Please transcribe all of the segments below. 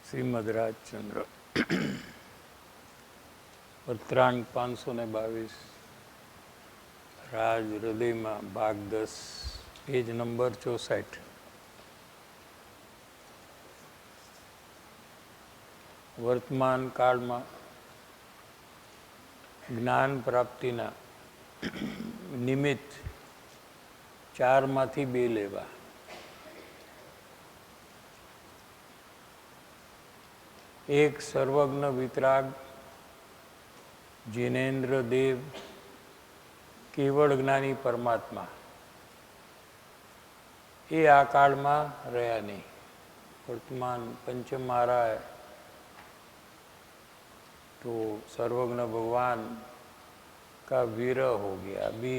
શ્રીમદ રાજચંદ્ર પત્રાંક 522 રાજ હૃદયમાં ભાગ 10 page number 64। વર્તમાન કાળમાં જ્ઞાન પ્રાપ્તિના નિમિત્ત 4માંથી 2 લેવા। एक सर्वज्ञ वितराग जिनेन्द्र देव केवल ज्ञानी परमात्मा ये आ काल में रहा नहीं। वर्तमान पंचम महाराज तो सर्वज्ञ भगवान का विरह हो गया, अभी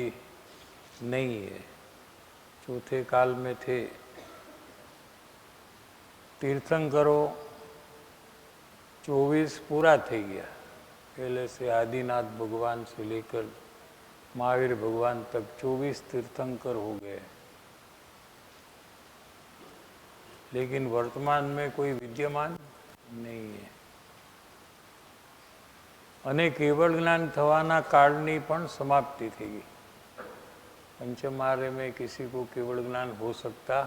नहीं है। चौथे काल में थे। तीर्थंकरों 24 पूरा थी गया। पहले से आदिनाथ भगवान से लेकर महावीर भगवान तक 24 तीर्थंकर हो गए, लेकिन वर्तमान में कोई विद्यमान नहीं है। अने केवल ज्ञान थवाना कालनी पण समाप्ति थी गई। पंचमार्य में किसी को केवल ज्ञान हो सकता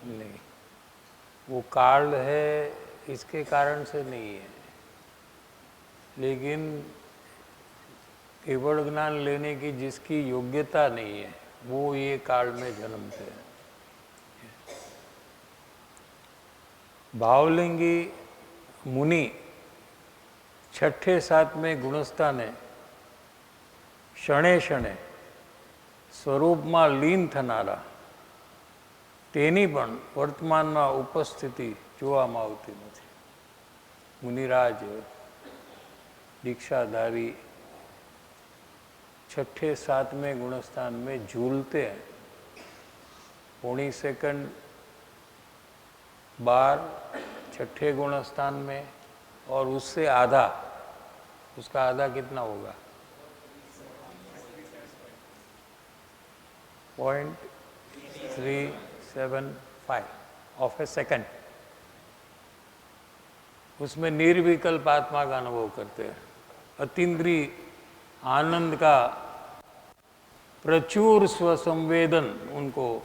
नहीं। वो काल है इसके कारण से नहीं है, लेकिन केवल ज्ञान लेने की जिसकी योग्यता नहीं है वो ये काल में जन्मते हैं। भावलिंगी मुनि 6ठे 7वें गुणस्थाने क्षणे क्षणे स्वरूप में लीन थनारा तेनी पण वर्तमान में उपस्थिति जोवामां आवती नथी। मुनिराज दीक्षाधारी 6ठे 7वें गुणस्थान में झूलते हैं। 0.5 सेकंड बार 6ठे गुणस्थान में, और उससे आधा, उसका आधा कितना होगा? 0.375 ऑफ ए सेकंड। उसमें निर्विकल्प आत्मा का अनुभव करते हैं। अतीन्द्रिय आनंद का प्रचुर स्वसंवेदन उनको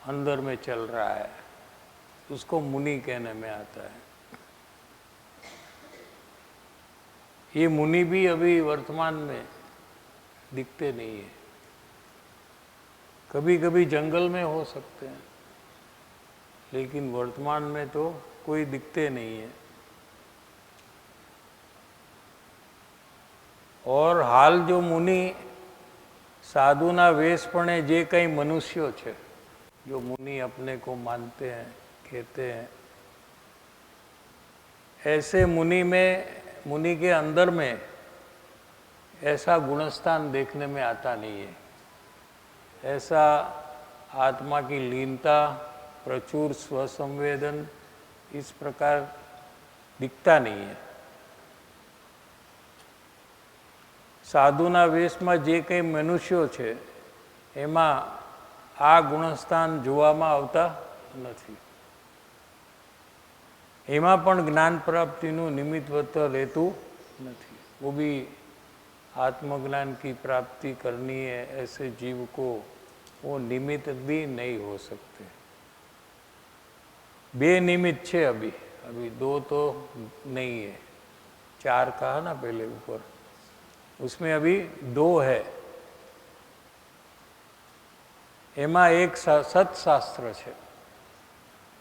अंदर में चल रहा है, उसको मुनि कहने में आता है। ये मुनि भी अभी वर्तमान में दिखते नहीं है। कभी कभी जंगल में हो सकते हैं, लेकिन वर्तमान में तो कोई दिखते नहीं है। और हाल जो मुनि साधुना वेशपणे जे कई मनुष्यों छे, जो मुनि अपने को मानते हैं, कहते हैं, ऐसे मुनि में, मुनि के अंदर में ऐसा गुणस्थान देखने में आता नहीं है। ऐसा आत्मा की लीनता, प्रचुर स्वसंवेदन इस प्रकार दिखता नहीं है। साधुना वेश में जे कई मनुष्यों छे एमा आ गुणस्थान जोवामां आवता नथी। एमां पण ज्ञान प्राप्तिनुं निमित्त लेतुं नथी। वो भी आत्मज्ञान की प्राप्ति करनी है, ऐसे जीव को वो निमित्त भी नहीं हो सकते। 2 निमित्त छे अभी, 2 तो नहीं है। 4 कहा ना पहले ऊपर, उसमें अभी 2 है। एमा एक सत्शास्त्र है,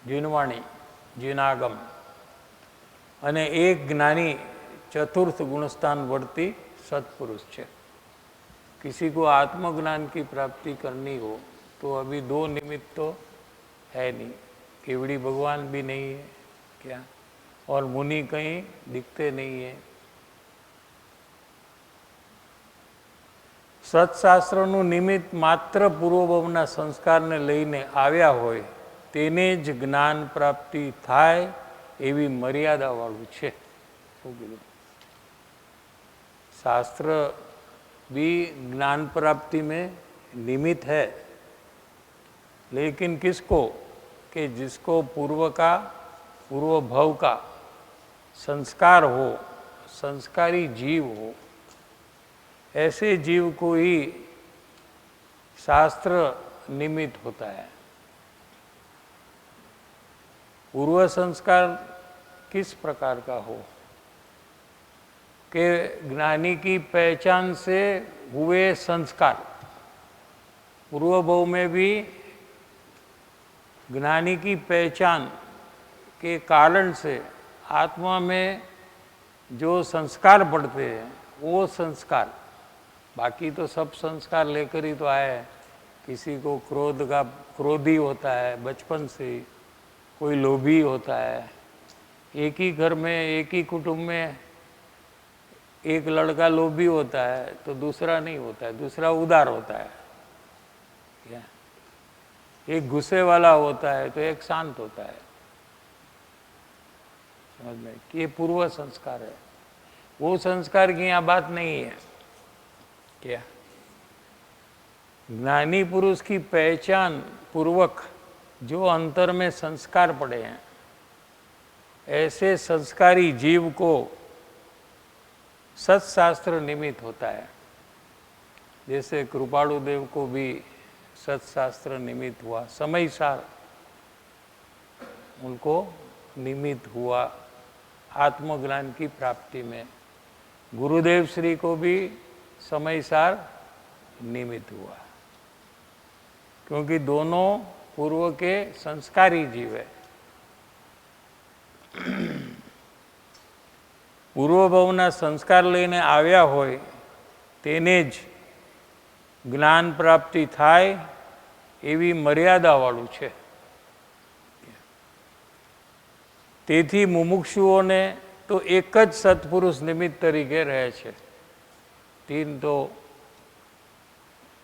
जिनवाणी जिनागम, अने एक ज्ञानी चतुर्थ गुणस्थान वर्ती सत्पुरुष है। किसी को आत्मज्ञान की प्राप्ति करनी हो तो अभी 2 निमित्त तो है नहीं। केवड़ी भगवान भी नहीं है क्या, और मुनि कहीं दिखते नहीं है। सत्शास्त्रનું નિમિત્ત માત્ર પૂર્વભવના સંસ્કારને લઈને આવ્યા હોય તેને જ જ્ઞાન પ્રાપ્તિ થાય એવી મર્યાદાવાળું છે। શું કીધું? शास्त्र भी ज्ञान प्राप्ति में निमित्त है, लेकिन किसको? कि जिसको पूर्व का पूर्व भव का संस्कार हो, संस्कारी जीव हो, ऐसे जीव को ही शास्त्र निमित्त होता है। पूर्व संस्कार किस प्रकार का हो कि ज्ञानी की पहचान से हुए संस्कार। पूर्व भव में भी ज्ञानी की पहचान के कारण से आत्मा में जो संस्कार बढ़ते हैं वो संस्कार, बाकी तो सब संस्कार लेकर ही तो आए हैं। किसी को क्रोधी होता है बचपन से ही, कोई लोभी होता है। एक ही घर में, एक ही कुटुंब में एक लड़का लोभी होता है तो दूसरा नहीं होता है, दूसरा उदार होता है। क्या एक गुस्से वाला होता है तो एक शांत होता है। समझ में कि ये पूर्व संस्कार है, वो संस्कार की यहाँ बात नहीं है। क्या ज्ञानी पुरुष की पहचान पूर्वक जो अंतर में संस्कार पड़े हैं, ऐसे संस्कारी जीव को सत्शास्त्र निमित्त होता है। जैसे कृपाणु देव को भी सत्शास्त्र निमित्त हुआ, समय सार उनको निमित्त हुआ आत्मज्ञान की प्राप्ति में। गुरुदेव श्री को भी समय सार निमित्त हुआ, क्योंकि दोनों पूर्व के संस्कारी जीव है। પૂર્વ ભાવના સંસ્કાર લઈને આવ્યા હોય તેને જ જ્ઞાન પ્રાપ્તિ થાય એવી મર્યાદાવાળું છે। તેથી મુમુક્ષુઓને તો એક જ સત્પુરુષ નિમિત્ત તરીકે રહે છે। 3 तो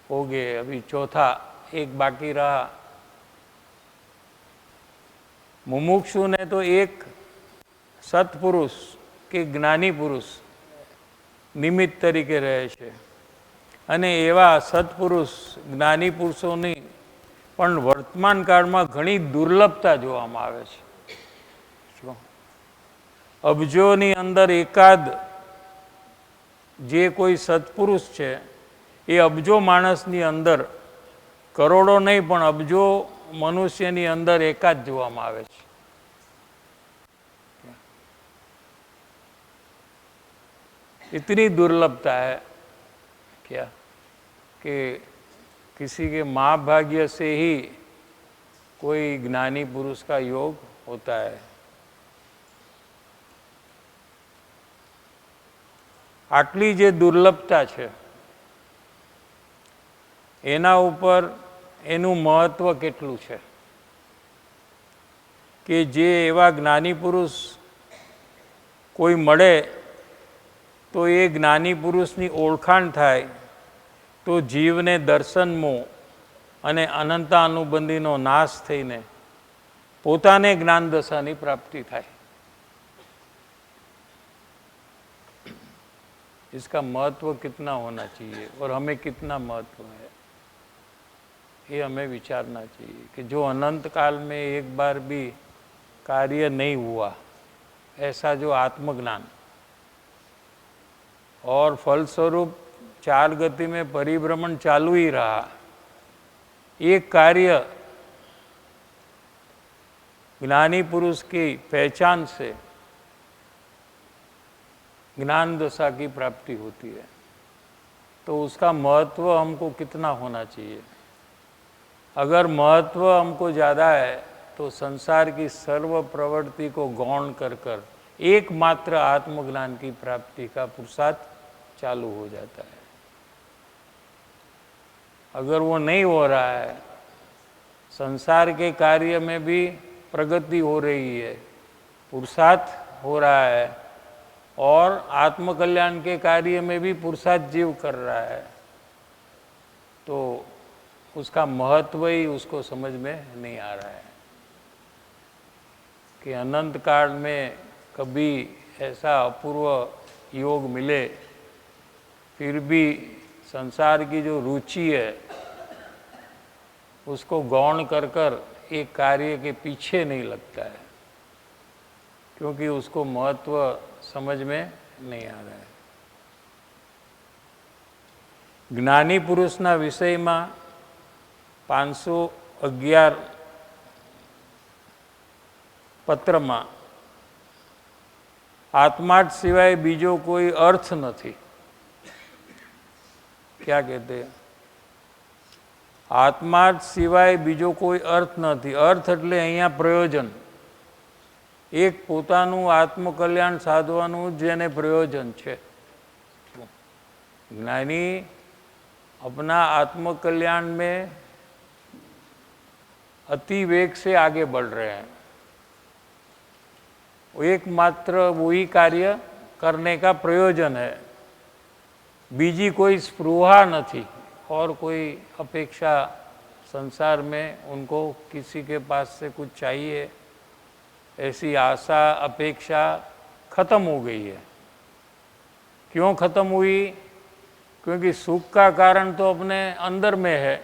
हो गए, अभी चौथा एक बाकी रहा। मुमुक्षु ने तो एक सत्पुरुष કે જ્ઞાની પુરુષ નિમિત્ત તરીકે રહે છે, અને એવા સત્પુરુષ જ્ઞાની પુરુષોની પણ વર્તમાન કાળમાં ઘણી દુર્લભતા જોવામાં આવે છે। અબજોની અંદર એકાદ જે કોઈ સત્પુરુષ છે એ અબજો માણસની અંદર, કરોડો નહીં પણ અબજો મનુષ્યની અંદર એકાદ જોવામાં આવે છે। इतनी दुर्लभता है क्या कि किसी के महाभाग्य से ही कोई ज्ञानी पुरुष का योग होता है। आटली जे दुर्लभता है एना ऊपर एनु महत्व केटलू है कि जे एवा ज्ञानी पुरुष कोई मळे तो ये ज्ञानी पुरुषनी ओळखाण थाय तो जीवने दर्शन मोह अने अनंता अनुबंधीनो नाश थईने पोताने ज्ञान दशानी प्राप्ति थाय। इसका महत्व कितना होना चाहिए और हमें कितना महत्व है, ये हमें विचारना चाहिए कि जो अनंत काल में एक बार भी कार्य नहीं हुआ, ऐसा जो आत्मज्ञान और फलस्वरूप 4 गति में परिभ्रमण चालू ही रहा, ये कार्य ज्ञानी पुरुष की पहचान से ज्ञान दशा की प्राप्ति होती है। तो उसका महत्व हमको कितना होना चाहिए। अगर महत्व हमको ज़्यादा है तो संसार की सर्व प्रवृत्ति को गौण कर कर एकमात्र आत्मज्ञान की प्राप्ति का पुरुषार्थ चालू हो जाता है। अगर वो नहीं हो रहा है, संसार के कार्य में भी प्रगति हो रही है, पुरुषार्थ हो रहा है और आत्मकल्याण के कार्य में भी पुरुषार्थ जीव कर रहा है, तो उसका महत्व ही उसको समझ में नहीं आ रहा है कि अनंत काल में कभी ऐसा अपूर्व योग मिले, फिर भी संसार की जो रुचि है उसको गौण कर कर एक कार्य के पीछे नहीं लगता है। क्योंकि उसको महत्व समझ में नहीं आ रहा है। જ્ઞાની પુરુષના વિષયમાં 511 પત્રમાં आत्मा सिवाय बीजो कोई अर्थ नहीं। क्या कहते हैं? आत्मा सिवाय बीजो कोई अर्थ नहीं। अर्थ एटले अहींया प्रयोजन, एक पोतानुं आत्मकल्याण साधवानुं जेने प्रयोजन छे। ज्ञानी अपना आत्मकल्याण में अति वेग से आगे बढ़ रहे हैं। एकमात्र वही कार्य करने का प्रयोजन है, बीजी कोई स्पृहा नहीं और कोई अपेक्षा संसार में उनको किसी के पास से कुछ चाहिए ऐसी आशा अपेक्षा खत्म हो गई है। क्यों खत्म हुई? क्योंकि सुख का कारण तो अपने अंदर में है।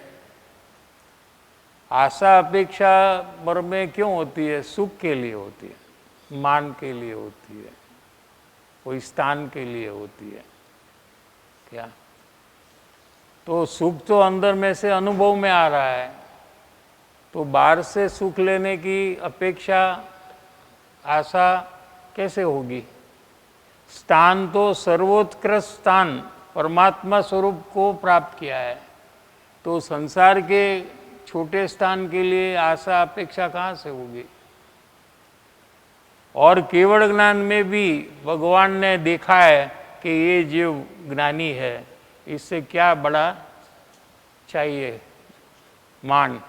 आशा अपेक्षा पर में क्यों होती है? सुख के लिए होती है, मान के लिए होती है, कोई स्थान के लिए होती है। क्या? तो सुख तो अंदर में से अनुभव में आ रहा है, तो बाहर से सुख लेने की अपेक्षा आशा कैसे होगी? स्थान तो सर्वोत्कृष्ट स्थान परमात्मा स्वरूप को प्राप्त किया है, तो संसार के छोटे स्थान के लिए आशा अपेक्षा कहाँ से होगी? और केवल ज्ञान में भी भगवान ने देखा है कि ये जीव ज्ञानी है, इससे क्या बड़ा चाहिए मान।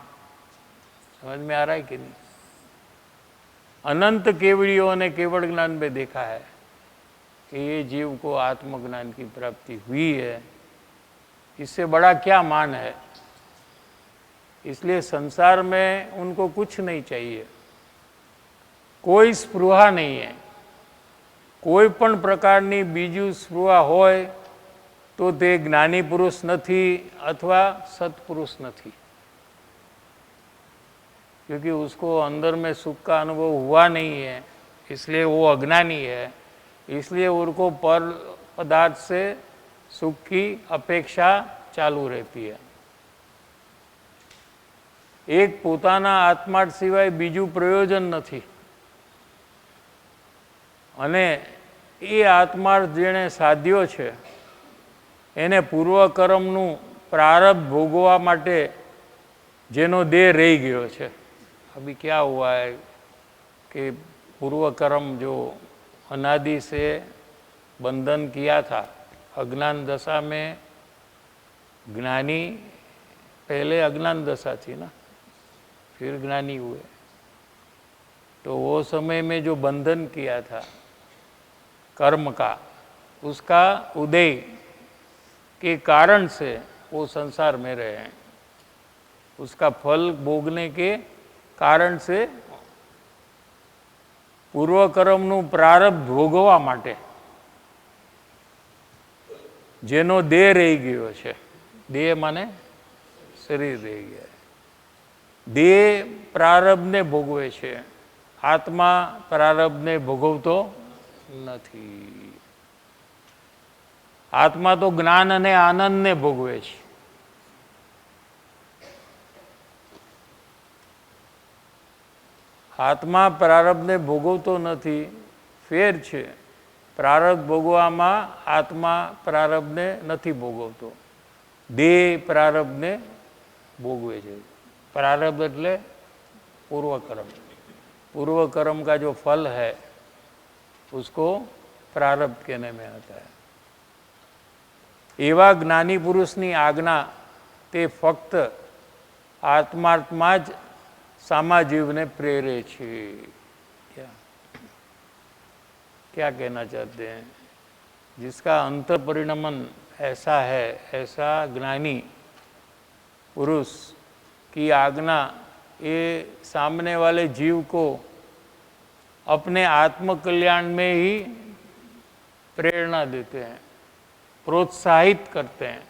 समझ में आ रहा है कि नहीं? अनंत केवड़ियों ने केवल ज्ञान में देखा है कि ये जीव को आत्मज्ञान की प्राप्ति हुई है, इससे बड़ा क्या मान है। इसलिए संसार में उनको कुछ नहीं चाहिए, कोई स्पृहा नहीं है। कोई पण प्रकारनी बीजू स्पृहा होय तो ते ज्ञानी पुरुष नहीं अथवा सत्पुरुष नहीं, क्योंकि उसको अंदर में सुख का अनुभव हुआ नहीं है, इसलिए वो अज्ञानी है। इसलिए उनको पर पदार्थ से सुख की अपेक्षा चालू रहती है। एक पोताना आत्मा सिवाय बीजू प्रयोजन नहीं, अने ए आत्मा जेने साध्यो छे एने पूर्वकर्मनु प्रारब्ध भोगवा माटे जेनो देह रही गयो छे। अभी क्या हुआ है कि पूर्वकर्म जो अनादि से बंधन किया था, अज्ञान दशा में ज्ञानी, पहले अज्ञान दशा थी ना, फिर ज्ञानी हुए, तो वो समय में जो बंधन किया था कर्म का, उसका उदय के कारण से वो संसार में रहे हैं। उसका फल भोगने के कारण से पूर्वकर्मनु प्रारब्ध भोगवा माटे जेनो देह रही गयो छे, देह माने शरीर रही गया, देह प्रारब्ध ने भोगवे छे, आत्मा प्रारब्ध ने भोगवतो नहीं। आत्मा तो ज्ञान अने आनंद ने भोगवे छे। आत्मा प्रारब्ध ने भोगवतो नहीं, फेर छे। प्रारब्ध भोगवामां आत्मा प्रारब्ध ने नहीं भोगवतो, देह प्रारब्ध ने भोगवे छे। प्रारब्ध एटले पूर्वकर्म, पूर्वकर्म का जो फल है उसको प्रारब्ध कहने में आता है। एवा ज्ञानी पुरुषनी आज्ञा ते फक्त आत्मात्मा ज सामाजीव ने प्रेरे छे। क्या कहना चाहते हैं? जिसका अंतर परिणमन ऐसा है, ऐसा ज्ञानी पुरुष की आज्ञा ये सामने वाले जीव को अपने आत्मकल्याण में ही प्रेरणा देते हैं, प्रोत्साहित करते हैं,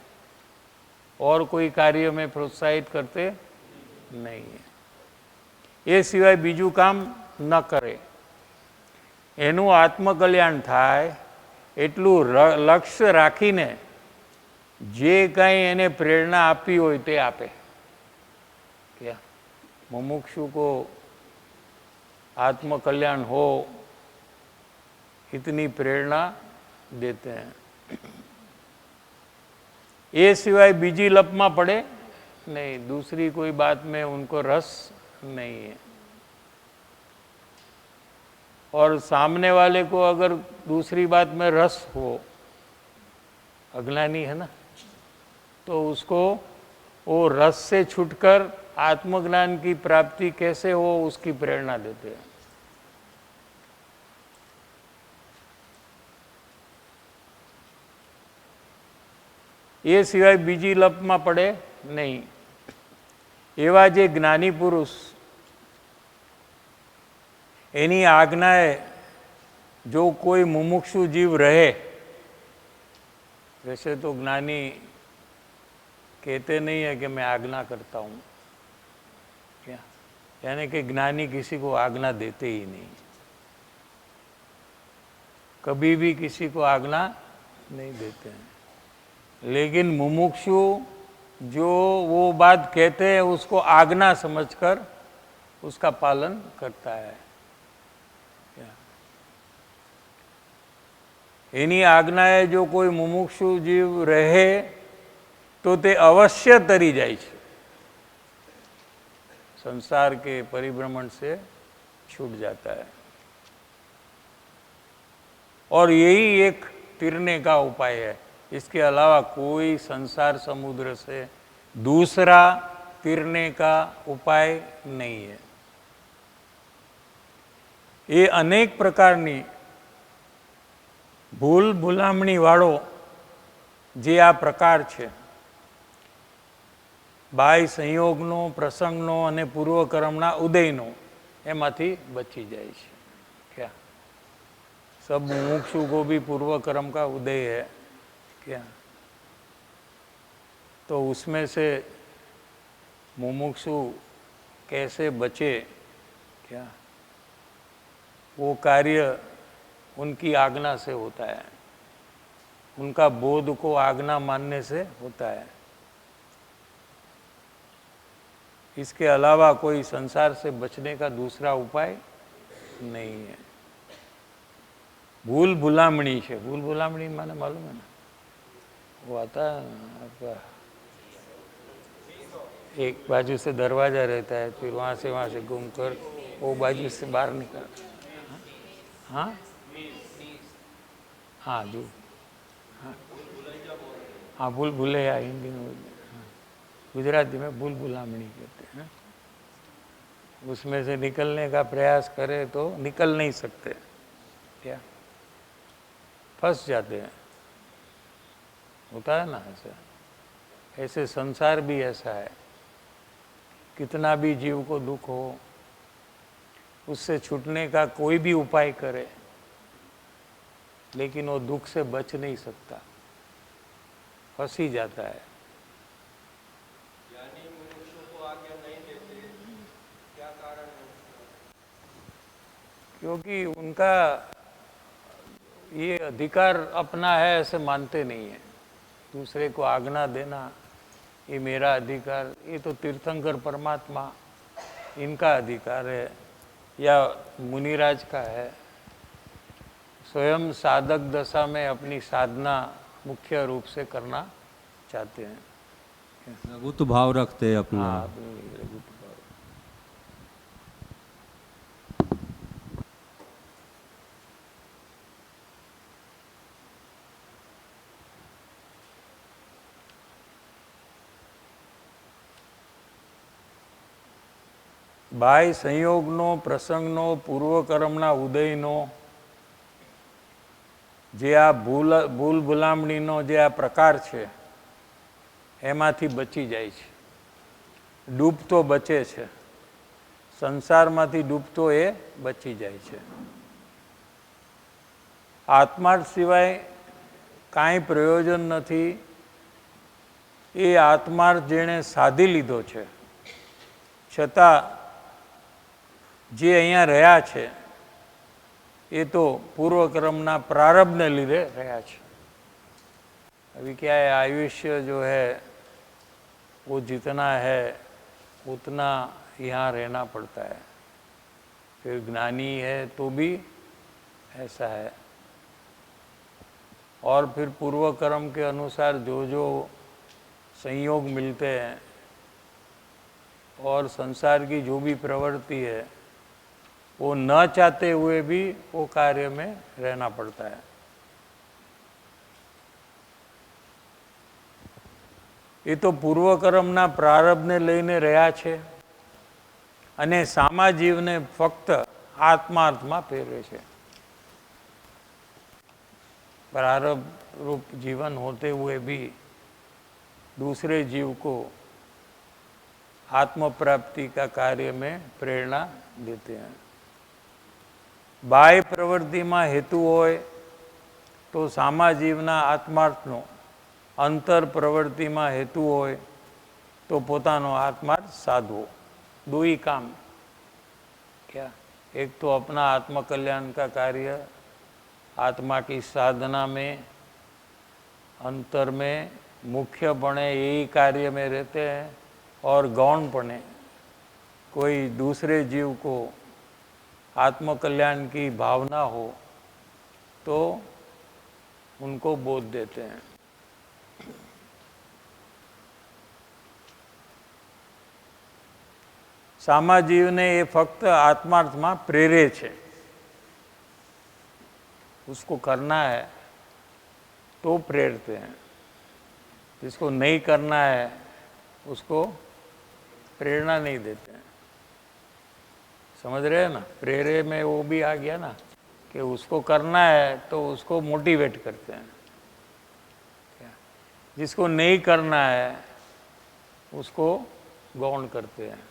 और कोई कार्य में प्रोत्साहित करते नहीं है। ये सिवाय बीजू काम न करे। એનું આત્મકલ્યાણ થાય એટલું લક્ષ્ય રાખીને જે કાંઈ એને પ્રેરણા આપી હોય તે આપે. क्या मुमुक्षु को आत्मकल्याण हो इतनी प्रेरणा देते हैं. ये सिवाय बीजी लप में पड़े नहीं, दूसरी कोई बात में उनको रस नहीं है. और सामने वाले को अगर दूसरी बात में रस हो, अज्ञानी है ना, तो उसको वो रस से छूटकर आत्मज्ञान की प्राप्ति कैसे हो उसकी प्रेरणा देते हैं. ये सिवाय बीजी लप में पड़े नहीं. एवा जे ज्ञानी पुरुष एनी आज्ञाए जो कोई मुमुक्षु जीव रहे, वैसे तो ज्ञानी कहते नहीं है कि मैं आज्ञा करता हूँ, क्या यानी कि ज्ञानी किसी को आज्ञा देते ही नहीं, कभी भी किसी को आज्ञा नहीं देते हैं. लेकिन मुमुक्षु जो वो बात कहते हैं उसको आज्ञा समझकर उसका पालन करता है. एनी आज्ञाए जो कोई मुमुक्षु जीव रहे तो ते अवश्य तरी जाए छे, संसार के परिभ्रमण से छूट जाता है. और यही एक तिरने का उपाय है. इसके अलावा कोई संसार समुद्र से दूसरा तिरने का उपाय नहीं है. ये अनेक प्रकारनी भूल भूलामणी वाळो जे आ प्रकार छे, बाह्य संयोगनो, प्रसंगनो अने पूर्वकर्मना उदयनो, एमांथी बची जाए छे. क्या सब मुमुक्षु को भी पूर्वकर्म का उदय है क्या? तो उसमें से मुमुक्षु कैसे बचे? क्या वो कार्य उनकी आज्ञा से होता है, उनका बोध को आज्ञा मानने से होता है. इसके अलावा कोई संसार से बचने का दूसरा उपाय नहीं है. भूल भुलामणी है. भूल भुलामणी माने मालूम है ना, वो आता है आपका एक बाजू से दरवाजा रहता है, फिर वहाँ से घूम कर वो बाजू से बाहर निकल. हाँ हाँ जो हाँ भूल भुलैया हिंदी में, गुजराती में भूल भुलामणी कहते हैं. उसमें से निकलने का प्रयास करे तो निकल नहीं सकते, क्या फंस जाते हैं. होता है ना ऐसा. ऐसे संसार भी ऐसा है, कितना भी जीव को दुख हो, उससे छूटने का कोई भी उपाय करे, लेकिन वो दुख से बच नहीं सकता, फंस ही जाता है. क्योंकि उनका ये अधिकार अपना है ऐसे मानते नहीं है. दूसरे को आज्ञा देना ये मेरा अधिकार, ये तो तीर्थंकर परमात्मा इनका अधिकार है या मुनिराज का है. स्वयं साधक दशा में अपनी साधना मुख्य रूप से करना चाहते हैं. लघुत्व भाव रखते हैं अपना. हाँ, लघुत्व भाव. बाह्य संयोगनो, प्रसंगनो, पूर्वकर्मना उदयनो जे आ भूल भुलामणीनो जे आ प्रकार छे एमांथी बची जाय छे. डूबतो बचे छे, संसारमांथी डूबतो ए बची जाय छे. आत्मा सिवाय कांई प्रयोजन नथी. ए आत्मा जेणे साधी लीधो छे, छतां जे अहींया रह्या छे ये तो पूर्वकर्मना प्रारब्धने લીધે રહ્યા છે। अभी क्या है, आयुष्य जो है वो जितना है उतना यहाँ रहना पड़ता है। फिर ज्ञानी है तो भी ऐसा है। और फिर पूर्व कर्म के अनुसार जो जो संयोग मिलते हैं और संसार की जो भी प्रवृत्ति है वो न चाहते हुए भी वो कार्य में रहना पड़ता है। ये तो પૂર્વકર્મના પ્રારબ્ધને લઈને રહ્યા છે અને સામા જીવને ફક્ત આત્માર્થમાં ફેરવે છે। प्रारब्ध रूप जीवन होते हुए भी दूसरे जीव को आत्म प्राप्ति का कार्य में प्रेरणा देते हैं। बाह्य प्रवृत्ति में हेतु होय तो सामा जीवना आत्मार्थनो, अंतर प्रवृत्ति में हेतु होय तो पोतानो आत्मार्थ साधवो। दो ही काम क्या, एक तो अपना आत्म कल्याण का कार्य आत्मा की साधना में अंतर में मुख्यपणे यही कार्य में रहते हैं, और गौणपणे कोई दूसरे जीव को आत्म कल्याण की भावना हो तो उनको बोध देते हैं। सामा जीव ने ये फक्त आत्मार्थ में प्रेरे छे, उसको करना है तो प्रेरते हैं, जिसको नहीं करना है उसको प्रेरणा नहीं देते हैं। समझ रहे हैं ना, प्रेरे में वो भी आ गया ना कि उसको करना है तो उसको मोटिवेट करते हैं। क्या, जिसको नहीं करना है उसको गौण करते हैं।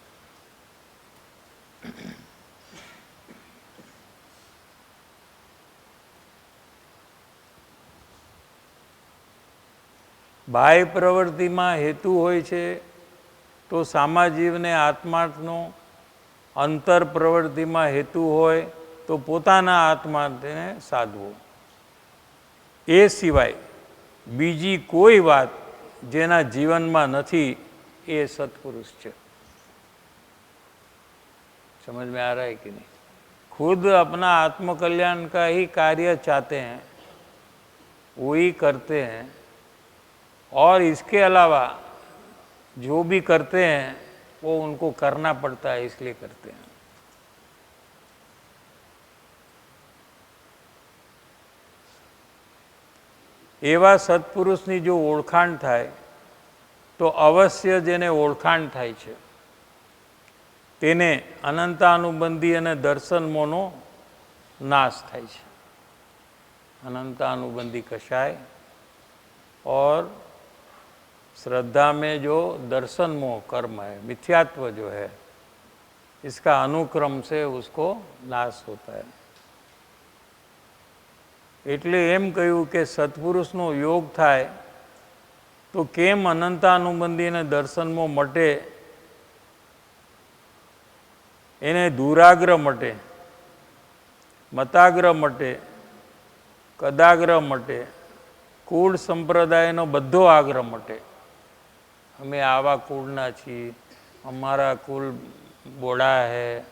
बाह्य प्रवृत्ति में हेतु होय छे तो सामा जीवने आत्मार्थनो, अंतर प्रवृत्ति में हेतु होय तो पोताना आत्मार्थने साधवो। ए सिवाय बीजी कोई बात जेना जीवन में नहीं ए सत्पुरुष छे। समझ में आ रहा है कि नहीं? खुद अपना आत्मकल्याण का ही कार्य चाहते हैं, वही करते हैं, और इसके अलावा जो भी करते हैं वो उनको करना पड़ता है, इसलिए करते हैं। एवा सत्पुरुषनी जो ओळखाण थाय तो अवश्य जेने ओळखाण थाय छे तेने अनंतानुबंधी अने दर्शन मोहनो नाश थाय छे। अनंतानुबंधी कषाय और श्रद्धा में जो दर्शन मोह कर्म है, मिथ्यात्व जो है, इसका अनुक्रम से उसको नाश होता है। એટલે એમ કહ્યું કે સત્પુરુષનો યોગ થાય તો કેમ અનંતાનુબંધીને દર્શનમાં મટે, એને દુરાગ્રહ મટે, મતાગ્રહ મટે, કદાગ્રહ મટે, કુળ સંપ્રદાયનો બધો આગ્રહ મટે। અમે આવા કુળના છીએ, हमारा कुल बोड़ा है,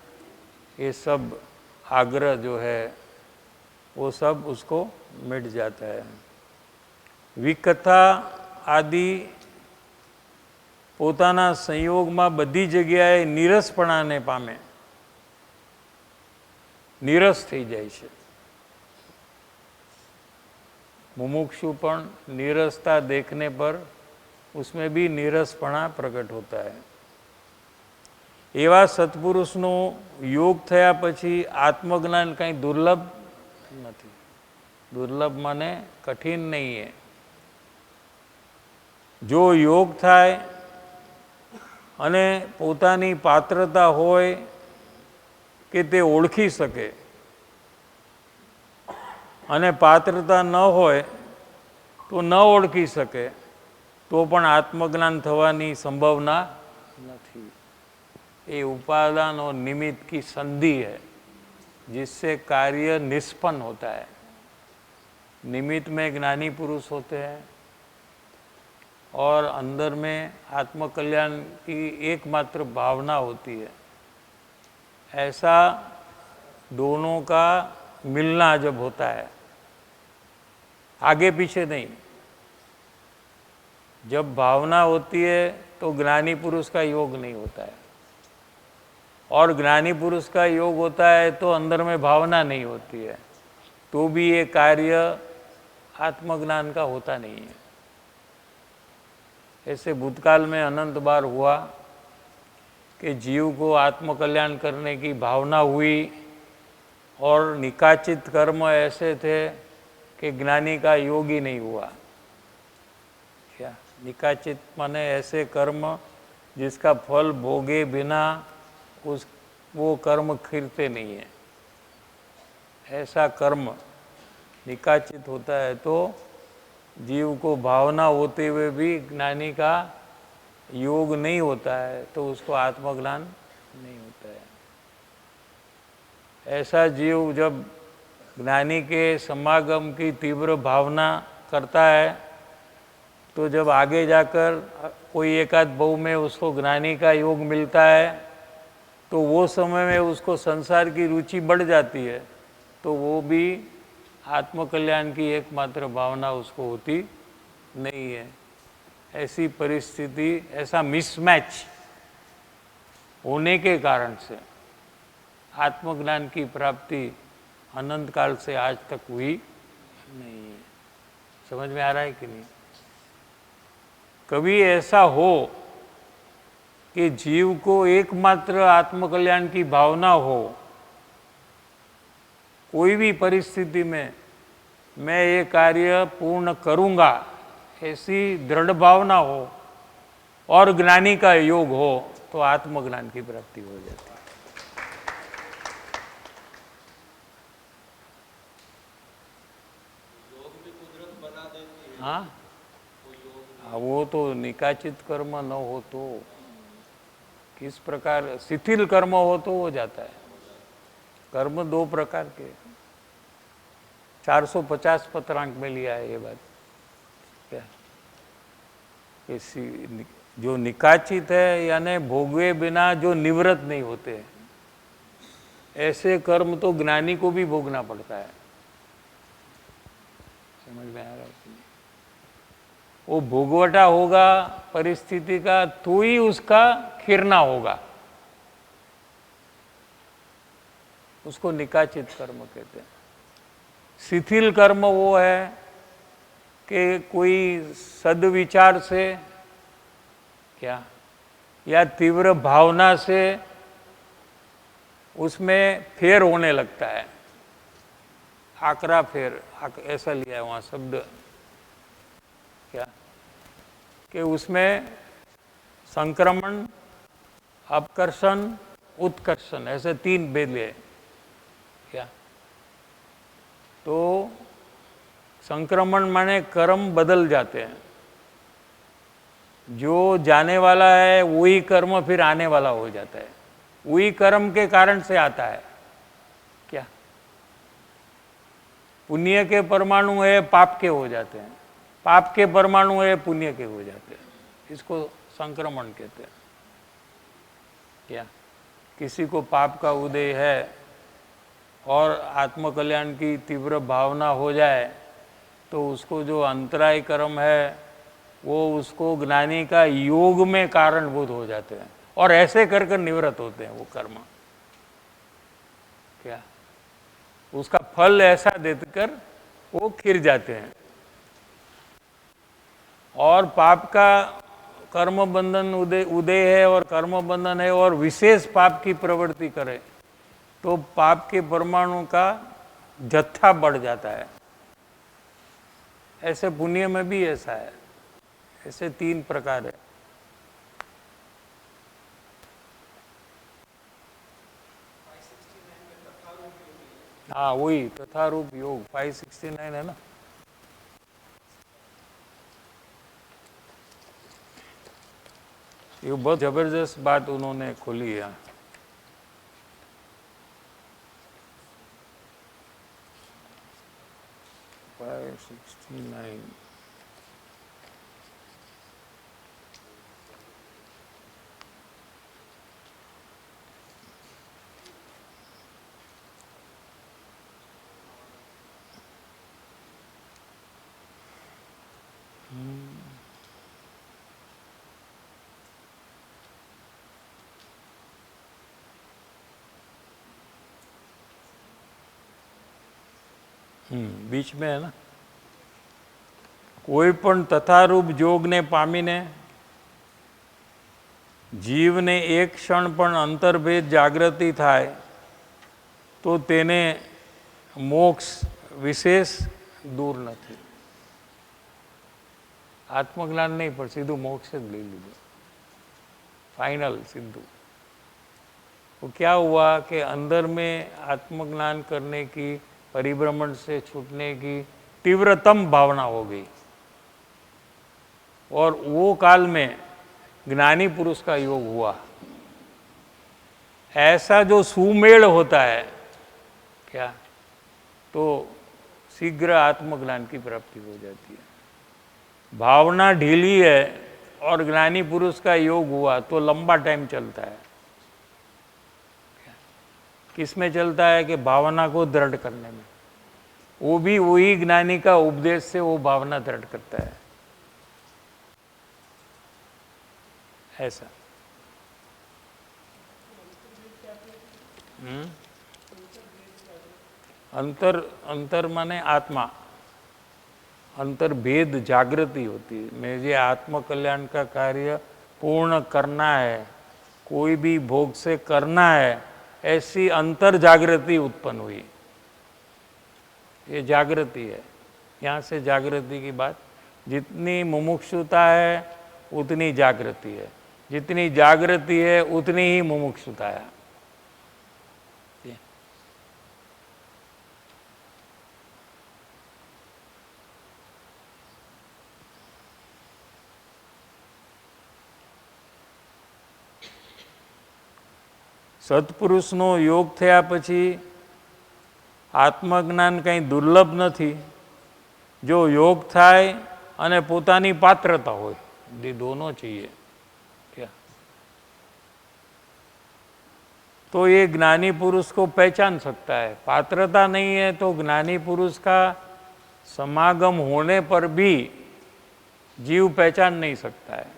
ये सब आग्रह जो है वो सब उसको मिट जाता है। विकथा आदि पोताना संयोग में बधी जग्याए नीरसपणाने पामे, नीरस थई जाय छे। मुमुक्षुपण नीरसता देखने पर उसमें भी नीरसपणा प्रकट होता है। एवा सत्पुरुषनो योग थया पछी आत्मज्ञान कहीं दुर्लभ नहीं। दुर्लभ माने कठिन नहीं है। जो योग थाय अने पोतानी पात्रता होय के ते ओळखी सके, अने पात्रता न होय तो न ओळखी सके तो पण आत्मज्ञान थवानी संभावना नहीं। ये उपादान और निमित्त की संधि है। जिससे कार्य निष्पन्न होता है। निमित्त में ज्ञानी पुरुष होते हैं और अंदर में आत्म कल्याण की एकमात्र भावना होती है। ऐसा दोनों का मिलना जब होता है, आगे पीछे नहीं, जब भावना होती है तो ज्ञानी पुरुष का योग नहीं होता है, और ज्ञानी पुरुष का योग होता है तो अंदर में भावना नहीं होती है, तो भी ये कार्य आत्मज्ञान का होता नहीं है। ऐसे भूतकाल में अनंत बार हुआ कि जीव को आत्मकल्याण करने की भावना हुई और निकाचित कर्म ऐसे थे कि ज्ञानी का योग ही नहीं हुआ। क्या निकाचित माने ऐसे कर्म जिसका फल भोगे बिना वो कर्म खिरते नहीं है। ऐसा कर्म निकाचित होता है तो जीव को भावना होते हुए भी ज्ञानी का योग नहीं होता है, तो उसको आत्मज्ञान नहीं होता है। ऐसा जीव जब ज्ञानी के समागम की तीव्र भावना करता है तो जब आगे जाकर कोई एकाध बहु में उसको ज्ञानी का योग मिलता है तो वो समय में उसको संसार की रुचि बढ़ जाती है, तो वो भी आत्मकल्याण की एकमात्र भावना उसको होती नहीं है। ऐसी परिस्थिति, ऐसा मिसमैच होने के कारण से आत्मज्ञान की प्राप्ति अनंत काल से आज तक हुई नहीं है। समझ में आ रहा है कि नहीं? कभी ऐसा हो कि जीव को एकमात्र आत्मकल्याण की भावना हो, कोई भी परिस्थिति में मैं ये कार्य पूर्ण करूंगा, ऐसी दृढ़ भावना हो और ज्ञानी का योग हो, तो आत्मज्ञान की प्राप्ति हो जाती है। हाँ, वो तो निकाचित कर्म न हो तो, किस प्रकार शिथिल कर्म हो तो हो जाता है। कर्म दो प्रकार के, 450 पत्रांक में लिया है ये बात। क्या जो निकाचित है यानी भोगे बिना जो निवृत्त नहीं होते, ऐसे कर्म तो ज्ञानी को भी भोगना पड़ता है। समझ में आ रहा है? वो भोगवटा होगा परिस्थिति का तो ही उसका खिरना होगा, उसको निकाचित कर्म कहते हैं। शिथिल कर्म वो है कि कोई सद्विचार से क्या या तीव्र भावना से उसमें फेर होने लगता है, आकरा फेर, ऐसा लिया है वहाँ शब्द, क्या कि उसमें संक्रमण, अपकर्षण, उत्कर्षण, ऐसे तीन भेद है। क्या तो संक्रमण माने कर्म बदल जाते हैं, जो जाने वाला है वही कर्म फिर आने वाला हो जाता है, वही कर्म के कारण से आता है। क्या पुण्य के परमाणु है पाप के हो जाते हैं, पाप के परमाणु है पुण्य के हो जाते हैं, इसको संक्रमण कहते हैं। क्या किसी को पाप का उदय है और आत्मकल्याण की तीव्र भावना हो जाए तो उसको जो अंतराय कर्म है वो उसको ज्ञानी का योग में कारणभूत हो जाते हैं और ऐसे कर कर निवृत्त होते हैं वो कर्म। क्या उसका फल ऐसा देकर वो खिर जाते हैं। और पाप का कर्म बंधन उदय है और कर्म बंधन है और विशेष पाप की प्रवृत्ति करे तो पाप के परमाणु का जत्था बढ़ जाता है। ऐसे पुण्य में भी ऐसा है, ऐसे तीन प्रकार है। हाँ वही तथा रूप योग 569 है ना। ये बहुत जबरदस्त बात उन्होंने खोली है। 569. बीच में है ना, કોઈ પણ તથારૂપ જોગને પામીને જીવને એક ક્ષણ પણ અંતર્ભેદ જાગૃતિ થાય તો તેને મોક્ષ વિશેષ દૂર નથી. आत्मज्ञान नहीं पर सीधू मोक्ष ले लीजिए, फाइनल सिद्धू. वो क्या हुआ कि अंदर में आत्मज्ञान करने की, परिभ्रमण से छूटने की तीव्रतम भावना हो गई और वो काल में ज्ञानी पुरुष का योग हुआ. ऐसा जो सुमेल होता है क्या, तो शीघ्र आत्मज्ञान की प्राप्ति हो जाती है. भावना ढीली है और ज्ञानी पुरुष का योग हुआ तो लंबा टाइम चलता है. किसमें चलता है कि भावना को दृढ़ करने में. वो भी वही ज्ञानी का उपदेश से वो भावना दृढ़ करता है. ऐसा अंतर, अंतर माने आत्मा, अंतर भेद जागृति होती है. मुझे आत्म कल्याण का कार्य पूर्ण करना है, कोई भी भोग से करना है, ऐसी अंतर जागृति उत्पन्न हुई. ये जागृति है. यहाँ से जागृति की बात, जितनी मुमुक्षुता है उतनी जागृति है, जितनी जागृति है उतनी ही मुमुक्षुता है. સત્પુરુષનો યોગ થયા પછી આત્મજ્ઞાન કંઈ દુર્લભ નથી. જો યોગ થાય અને પોતાની પાત્રતા હોય, ये दोनों चाहिए क्या, तो ये ज्ञानी पुरुष को पहचान सकता है. पात्रता नहीं है तो ज्ञानी पुरुष का समागम होने पर भी जीव पहचान नहीं सकता है.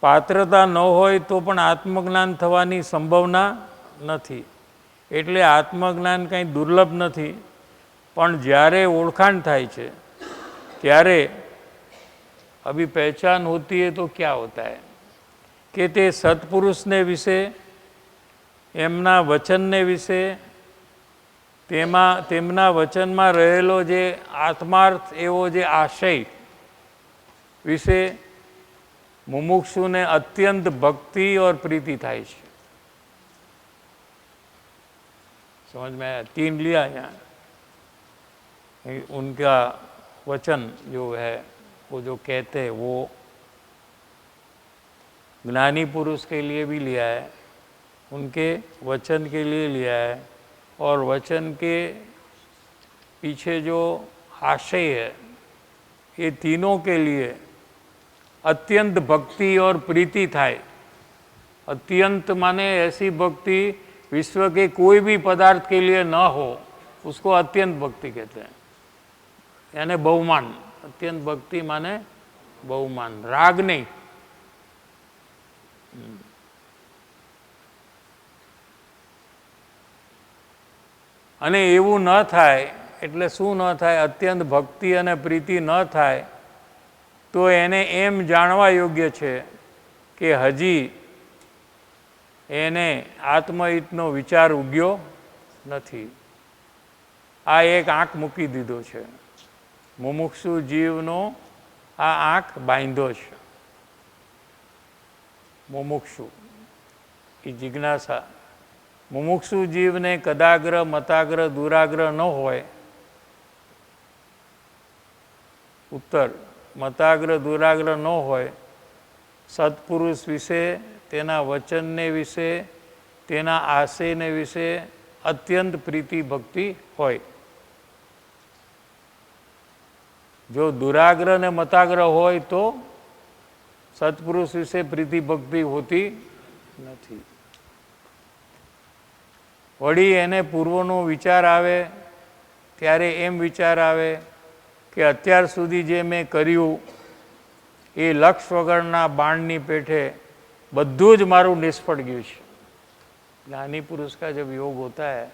પાત્રતા ન હોય તો પણ આત્મજ્ઞાન થવાની સંભાવના નથી. એટલે આત્મજ્ઞાન કંઈ દુર્લભ નથી. પણ જ્યારે ઓળખાણ થાય છે ત્યારે अभी पहचान होती है तो क्या होता है कि તે સત્પુરુષને વિશે, એમના વચનને વિશે, તેમના વચનમાં રહેલો જે આત્માર્થ એવો જે આશય વિશે मुमुक्षु ने अत्यंत भक्ति और प्रीति थाई है. समझ में आया? 3 लिया यहाँ. उनका वचन जो है वो जो कहते हैं वो ज्ञानी पुरुष के लिए भी लिया है, उनके वचन के लिए लिया है, और वचन के पीछे जो आशय है ये तीनों के लिए अत्यंत भक्ति और प्रीति थाय. अत्यंत माने ऐसी भक्ति विश्व के कोई भी पदार्थ के लिए न हो, उसको अत्यंत भक्ति कहते हैं. यानी बहुमान. अत्यंत भक्ति माने बहुमान, राग नहीं. અને એવું ન થાય એટલે શું ન થાય, અત્યંત ભક્તિ અને પ્રીતિ ન થાય તો એને એમ જાણવા યોગ્ય છે કે હજી એને આત્મહિતનો વિચાર ઉગ્યો નથી. આ એક આંખ મૂકી દીધો છે. મુમુક્ષુ જીવનો આ આંખ બાંધ્યો છે. મુમુક્ષુ એ જિજ્ઞાસા. મુમુક્ષુ જીવને કદાગ્ર મતાગ્ર દુરાગ્રહ ન હોય. ઉત્તર, મતાગ્ર દુરાગ્રહ ન હોય, સત્પુરુષ વિશે, તેના વચનને વિશે, તેના આશયને વિશે અત્યંત પ્રીતિ ભક્તિ હોય. જો દુરાગ્રહ ને મતાગ્રહ હોય તો સત્પુરુષ વિશે પ્રીતિ ભક્તિ હોતી નથી. વળી એને પૂર્વનો વિચાર આવે ત્યારે એમ વિચાર આવે કે અત્યાર સુધી જે મેં કર્યું એ લક્ષ વગરના બાણની પેઠે બધું જ મારું નિષ્ફળ ગયું છે. ज्ञानी पुरुष का जब योग होता है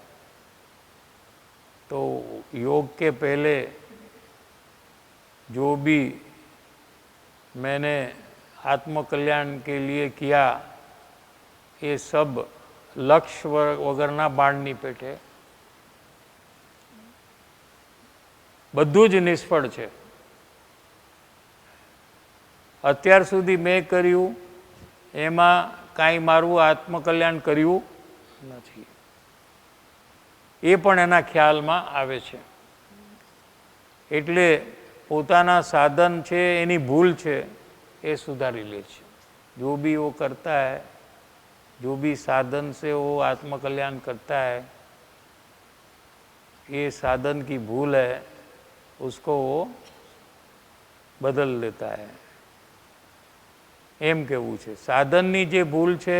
तो योग के पहले जो भी मैंने आत्मकल्याण के लिए किया ये सब लक्ष्य वगैरह बाणनी पेटे બધું જ નિષ્ફળ છે. અત્યાર સુધી મેં કર્યું એમાં કાંઈ મારું આત્મકલ્યાણ કર્યું નથી, એ પણ એના ખ્યાલમાં આવે છે. એટલે પોતાના સાધન છે એની ભૂલ છે એ સુધારી લે છે. जो भी वो करता है, जो भी साधन से वो आत्मकल्याण करता है, ये साधन की भूल है, उसको वो बदल लेता है. એમ કહેવું છે. સાધનની જે ભૂલ છે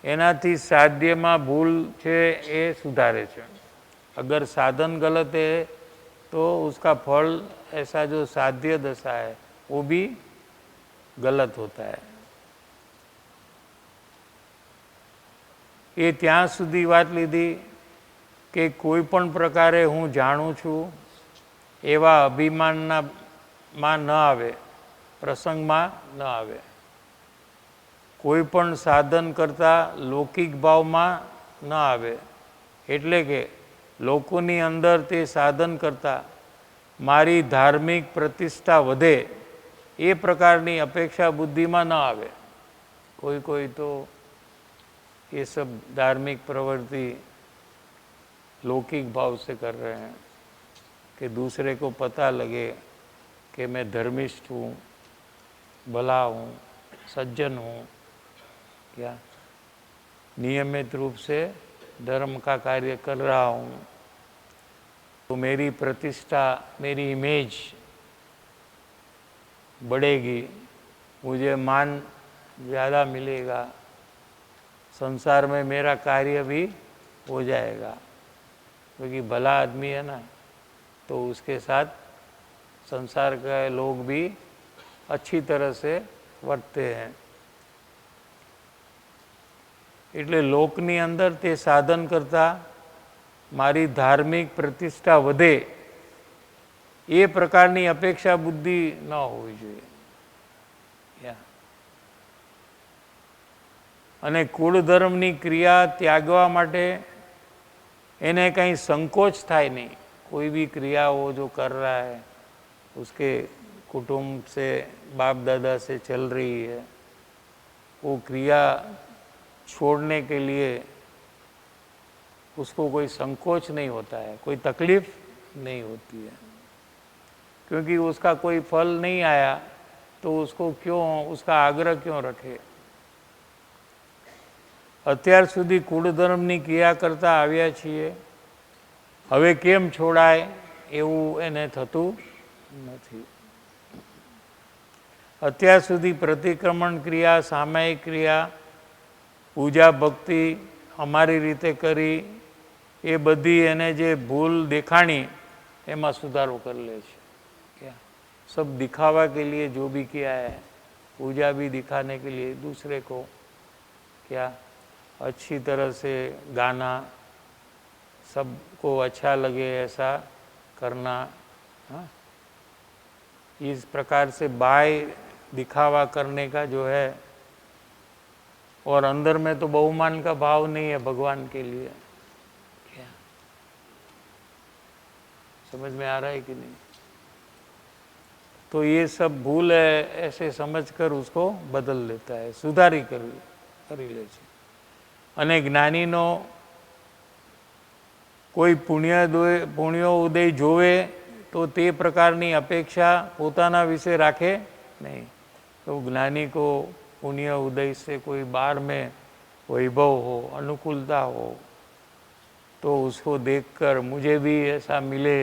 એનાથી સાધ્યમાં ભૂલ છે એ સુધારે છે. अगर साधन गलत है तो उसका फल ऐसा जो साध्य दशा है वो भी गलत होता है. એ ત્યાં સુધી વાત લીધી કે કોઈ પણ પ્રકારે હું જાણું છું એવા અભિમાનમાં ન આવે, પ્રસંગમાં ન આવે. કોઈ પણ સાધન કરતાં લૌકિક ભાવમાં ન આવે. એટલે કે લોકોની અંદર તે સાધન કરતાં મારી ધાર્મિક પ્રતિષ્ઠા વધે એ પ્રકારની અપેક્ષા બુદ્ધિમાં ન આવે. કોઈ તો ये सब धार्मिक प्रवृत्ति लौकिक भाव से कर रहे हैं कि दूसरे को पता लगे कि मैं धर्मिष्ठ हूँ, भला हूँ, सज्जन हूँ, क्या नियमित रूप से धर्म का कार्य कर रहा हूँ, तो मेरी प्रतिष्ठा, मेरी इमेज बढ़ेगी, मुझे मान ज़्यादा मिलेगा, संसार में मेरा कार्य भी हो जाएगा. क्योंकि भला आदमी है ना, तो उसके साथ संसार के लोग भी अच्छी तरह से वर्तते हैं. એટલે લોકની અંદર તે સાધન કરતાં મારી ધાર્મિક પ્રતિષ્ઠા વધે એ પ્રકારની અપેક્ષા બુદ્ધિ ન હોવી જોઈએ. અને કુળ ધર્મની ક્રિયા ત્યાગવા માટે એને કંઈ સંકોચ થાય નહીં. कोई भी क्रिया वो जो कर रहा है उसके कुटुंब से बाप दादा से चल रही है, वो क्रिया छोड़ने के लिए उसको कोई संकोच नहीं होता है, कोई तकलीफ नहीं होती है. क्योंकि उसका कोई फल नहीं आया तो उसको क्यों, उसका आग्रह क्यों रखे. અત્યાર સુધી કુળ ધર્મની ક્રિયા કરતા આવ્યા છીએ, હવે કેમ છોડાય એવું એને થતું નથી. અત્યાર સુધી પ્રતિક્રમણ ક્રિયા, સામાયિક ક્રિયા, પૂજા ભક્તિ અમારી રીતે કરી એ બધી એને જે ભૂલ દેખાણી એમાં સુધારો કરી લે છે. क्या सब दिखावा के लिए जो भी किया है, पूजा भी दिखाने के लिए दूसरे को, क्या अच्छी तरह से गाना, सबको अच्छा लगे ऐसा करना. हाँ, इस प्रकार से बाय दिखावा करने का जो है, और अंदर में तो बहुमान का भाव नहीं है भगवान के लिए. क्या समझ में आ रहा है कि नहीं? तो ये सब भूल है ऐसे समझकर उसको बदल लेता है, सुधारी કરી લે છે. અને જ્ઞાનીનો કોઈ પુણ્યોદય જોવે તો તે પ્રકારની અપેક્ષા પોતાના વિશે રાખે नहीं. तो ज्ञानी को पुण्य उदय से कोई बार में वैभव हो, अनुकूलता हो, तो उसको देखकर मुझे भी ऐसा मिले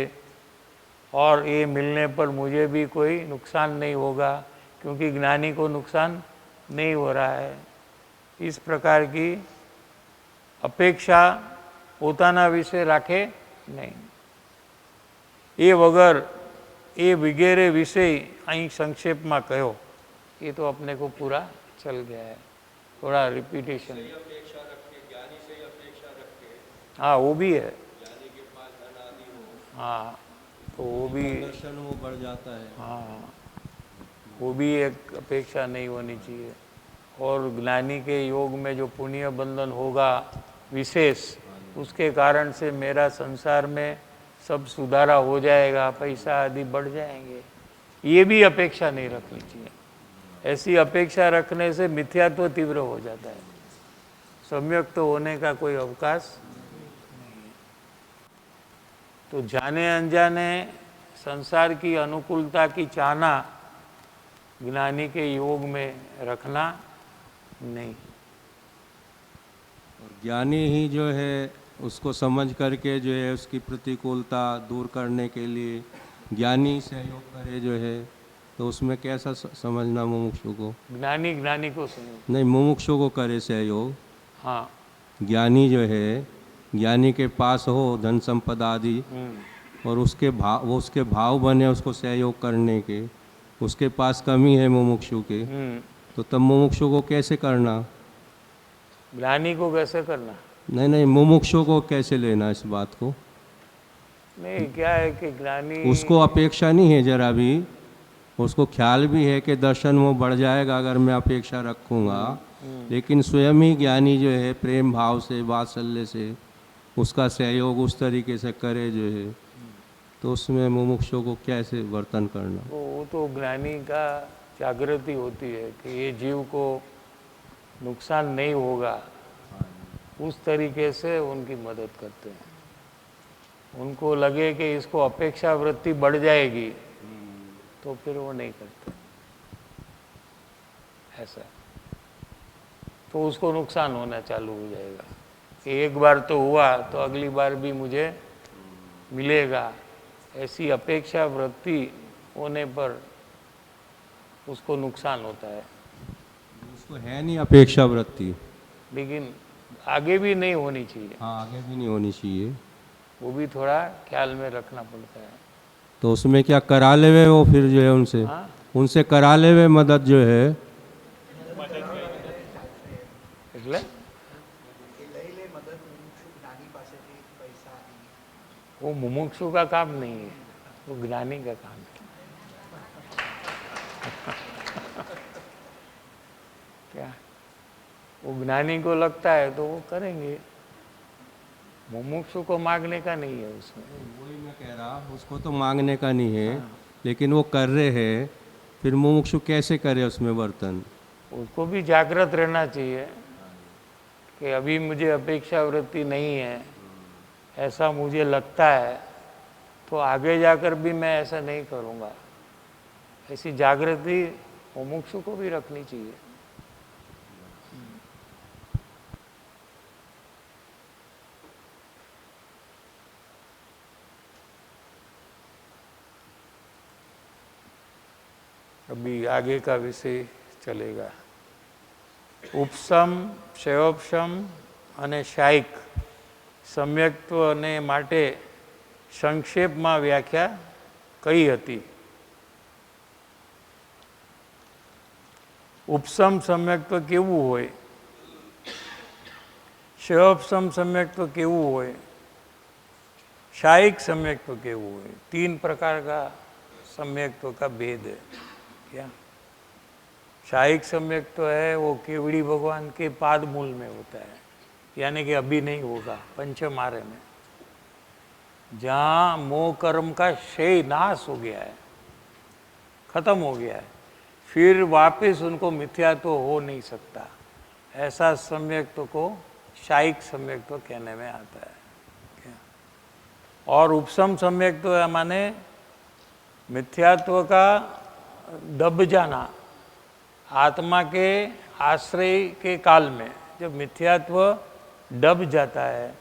और ये मिलने पर मुझे भी कोई नुकसान नहीं होगा, क्योंकि ज्ञानी को नुकसान नहीं हो रहा है। इस प्रकार की अपेक्षा પોતાના વિશે રાખે નહીં। એ વગર એ વગેરે વિષય અહીં સંક્ષેપમાં કહ્યો, ये तो अपने को पूरा चल गया है, थोड़ा रिपीटेशन। हाँ वो भी है, हाँ तो वो भी दर्शन वो बढ़ जाता है। हाँ वो भी एक अपेक्षा नहीं होनी चाहिए। और ज्ञानी के योग में जो पुण्य बंधन होगा विशेष, उसके कारण से मेरा संसार में सब सुधारा हो जाएगा, पैसा आदि बढ़ जाएंगे, ये भी अपेक्षा नहीं रखनी चाहिए। ऐसी अपेक्षा रखने से मिथ्यात्व तीव्र हो जाता है, सम्यक तो होने का कोई अवकाश नहीं है। तो जाने अनजाने संसार की अनुकूलता की चाहना ज्ञानी के योग में रखना नहीं। और ज्ञानी ही जो है उसको समझ करके जो है उसकी प्रतिकूलता दूर करने के लिए ज्ञानी सहयोग करे जो है, तो उसमें कैसा समझना मुमुक्षु को? ज्ञानी को सहयोग नहीं, मुमुक्षु को करे सहयोग। हाँ ज्ञानी जो है, ज्ञानी के पास हो धन संपदा आदि और उसके भाव बने उसको सहयोग करने के, उसके पास कमी है मुमुक्षु के, तो तब मुमुक्षु को कैसे करना? ज्ञानी को कैसे करना? नहीं, मुमुक्षु को कैसे लेना इस बात को? नहीं, क्या है कि ज्ञानी उसको अपेक्षा नहीं है जरा भी, उसको ख्याल भी है कि दर्शन वो बढ़ जाएगा अगर मैं अपेक्षा रखूँगा, लेकिन स्वयं ही ज्ञानी जो है प्रेम भाव से वात्सल्य से उसका सहयोग उस तरीके से करे जो है, तो उसमें मुमुक्षु को कैसे वर्तन करना? वो तो ज्ञानी का जागृति होती है कि ये जीव को नुकसान नहीं होगा, उस तरीके से उनकी मदद करते हैं। उनको लगे कि इसको अपेक्षा वृत्ति बढ़ जाएगी तो फिर वो नहीं करते ऐसा, तो उसको नुकसान होना चालू हो जाएगा कि एक बार तो हुआ तो अगली बार भी मुझे मिलेगा, ऐसी अपेक्षा वृत्ति होने पर उसको नुकसान होता है। उसको है नहीं अपेक्षा वृत्ति, लेकिन आगे भी नहीं होनी चाहिए। हाँ, आगे भी नहीं होनी चाहिए, वो भी थोड़ा ख्याल में रखना पड़ता है। तो उसमें क्या करा लेवे वो फिर जो है उनसे? हाँ? उनसे करा लेवे मदद जो है। એટલે वो मुमुक्षु का काम नहीं है, वो ज्ञानी का काम है। क्या वो ज्ञानी को लगता है तो वो करेंगे, मुमुक्षु को मांगने का नहीं है उसमें। वही मैं कह रहा, उसको तो मांगने का नहीं है, लेकिन वो कर रहे हैं, फिर मुमुक्षु कैसे करे उसमें वर्तन? उसको भी जागृत रहना चाहिए कि अभी मुझे अपेक्षा वृत्ति नहीं है, ऐसा मुझे लगता है, तो आगे जाकर भी मैं ऐसा नहीं करूँगा। ऐसी जागृति मुमुक्षु को भी रखनी चाहिए। अभी आगे का विषय चलेगा। ઉપસમ, ક્ષયોપશમ અને શાયિક સમ્યક્ત્વને માટે સંક્ષેપમાં વ્યાખ્યા કઈ હતી? ઉપસમ સમ્યક્ત્વ કેવું હોય, ક્ષયોપશમ સમ્યક્ત્વ કેવું હોય, शायिक सम्यक्त्व केवू है। 3 प्रकार का सम्यक्त्व का भेद है। क्या शायिक सम्यक्त्व है वो केवड़ी भगवान के पाद मूल में होता है, यानी कि अभी नहीं होगा, पंचम आरे में, जहाँ मोह कर्म का क्षय नाश हो गया है, खत्म हो गया है, फिर वापस उनको मिथ्यात्व हो नहीं सकता, ऐसा सम्यक्त्व को शायिक सम्यक्त्व कहने में आता है। और उपसम सम्यक्त्व माने मिथ्यात्व का दब जाना, आत्मा के आश्रय के काल में, जब मिथ्यात्व डब जाता है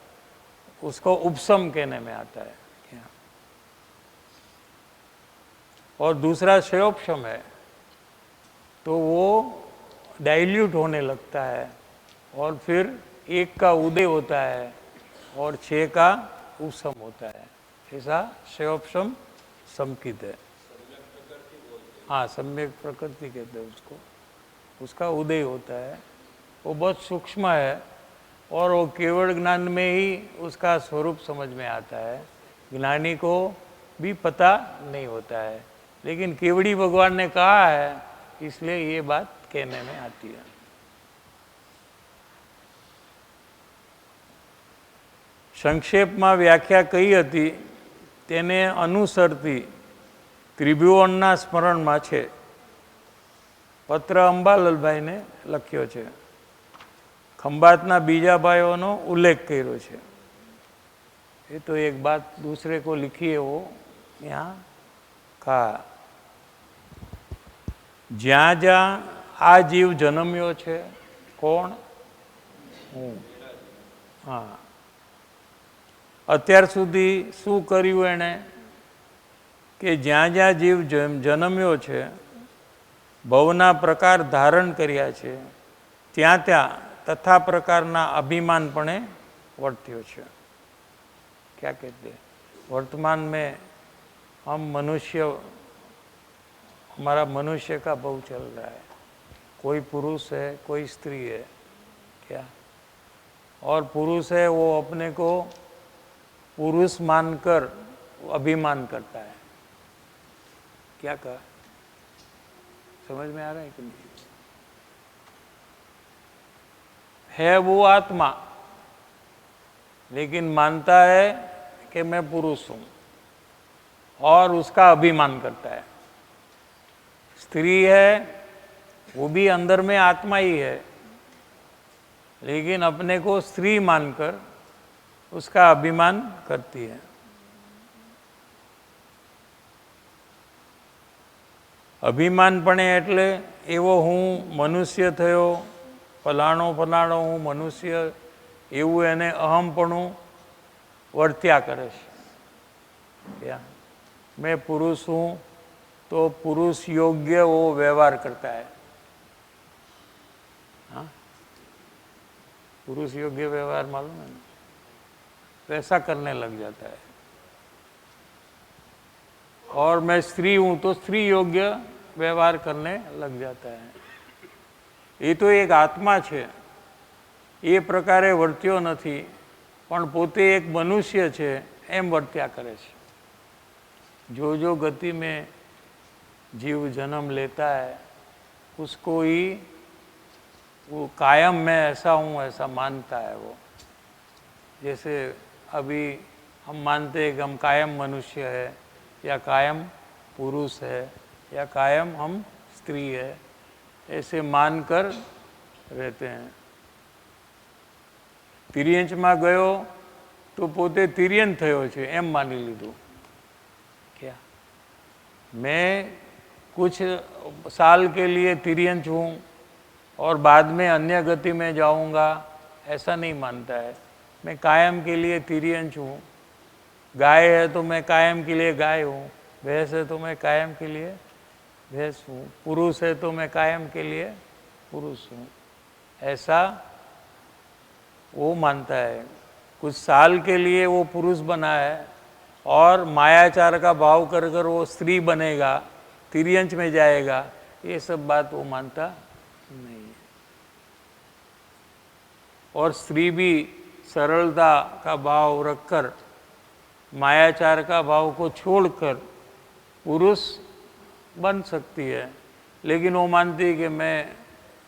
उसको उपशम कहने में आता है। और दूसरा क्षयोपशम है, तो वो डाइल्यूट होने लगता है और फिर एक का उदय होता है और 6 का उपशम होता है। ऐसा क्षयोपशम समकित है। हाँ, सम्यक प्रकृति कहते हैं उसको। उसका उदय होता है, वो बहुत सूक्ष्म है और वो केवल ज्ञान में ही उसका स्वरूप समझ में आता है। ज्ञानी को भी पता नहीं होता है, लेकिन केवड़ी भगवान ने कहा है इसलिए ये बात कहने में आती है। સંક્ષેપમાં વ્યાખ્યા કઈ હતી તેને અનુસરતી ત્રિભુવનના સ્મરણમાં છે। પત્ર અંબાલાલભાઈને લખ્યો છે। ખંભાતના બીજા ભાઈઓનો ઉલ્લેખ કર્યો છે। ये तो एक बात दूसरे को लिखी है, वो यहाँ कहा, જ્યાં જ્યાં આ જીવ જન્મ્યો છે, કોણ? હું। હા, અત્યાર સુધી શું કર્યું એણે કે જ્યાં જ્યાં જીવ જન્મ્યો છે, ભવના પ્રકાર ધારણ કર્યા છે, ત્યાં ત્યાં તથા પ્રકારના અભિમાનપણે વર્ત્યો છે। क्या कहते हैं, वर्तमान में हम मनुष्य, हमारा मनुष्य का भाव चल रहा है। कोई पुरुष है, कोई स्त्री है, क्या? और पुरुष है वो अपने को पुरुष मानकर अभिमान करता है। क्या कहा, समझ में आ रहा है कि नहीं? है वो आत्मा, लेकिन मानता है कि मैं पुरुष हूं और उसका अभिमान करता है। स्त्री है, वो भी अंदर में आत्मा ही है, लेकिन अपने को स्त्री मानकर उसका अभिमान करती है। અભિમાનપણે એટલે એવો હું મનુષ્ય થયો, ફલાણો ફલાણો હું મનુષ્ય, એવું એને અહમપણું વર્ત્યા કરે છે। मैं पुरुष हूँ तो पुरुष योग्य वो व्यवहार करता है। हाँ, पुरुष योग्य व्यवहार मालूम है ना, वैसा करने लग जाता है। और मैं स्त्री हूँ तो स्त्री योग्य व्यवहार करने लग जाता है। ये तो एक आत्मा है, ये प्रकारे वर्त्यो नहीं, पण पोते एक मनुष्य है एम वर्त्या करे छे। जो जो गति में जीव जन्म लेता है उसको ही वो कायम मैं ऐसा हूँ ऐसा मानता है। वो जैसे अभी हम मानते हैं कि हम कायम मनुष्य है, या कायम पुरुष है, या कायम हम स्त्री है, ऐसे मानकर रहते हैं। तिर्यंचમાં ગયો तो પોતે तिर्यन થયો છે એમ માની લીધું। क्या मैं कुछ साल के लिए तिर्यंच हूँ और बाद में अन्य गति में जाऊँगा, ऐसा नहीं मानता है। मैं कायम के लिए तिर्यंच हूँ। गाय है तो मैं कायम के लिए गाय हूँ, भैंस है तो मैं कायम के लिए भैंस हूँ, पुरुष है तो मैं कायम के लिए पुरुष हूँ, ऐसा वो मानता है। कुछ साल के लिए वो पुरुष बना है और मायाचार का भाव कर कर वो स्त्री बनेगा, तिर्यंच में जाएगा, ये सब बात वो मानता नहीं है। और स्त्री भी सरलता का भाव रखकर मायाचार का भाव को छोड़कर पुरुष बन सकती है, लेकिन वो मानती है कि मैं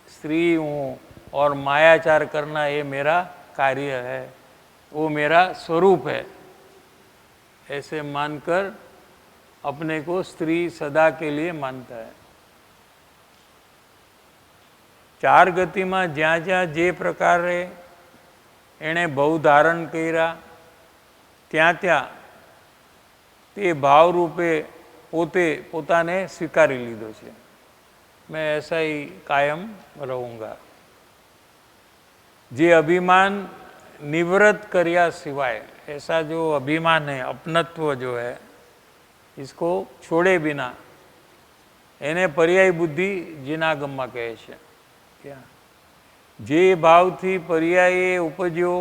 स्त्री हूँ और मायाचार करना ये मेरा कार्य है, वो मेरा स्वरूप है। ऐसे मानकर अपने को स्त्री सदा के लिए मानता है। चार गति में ज्या ज्या जे प्रकारे एणे भाव धारण कर्या ત્યાં ત્યાં તે ભાવ રૂપે પોતે પોતાને સ્વીકારી લીધો છે। मैं ऐसा ही कायम रहूँगा। जे अभिमान निवृत्त कर्या सिवाय, ऐसा जो अभिमान है, अपनत्व जो है, इसको छोड़े बिना એને પર્યાય બુદ્ધિ જીનાગમમાં કહે છે. ક્યાં જે ભાવથી પર્યાય ઉપજ્યો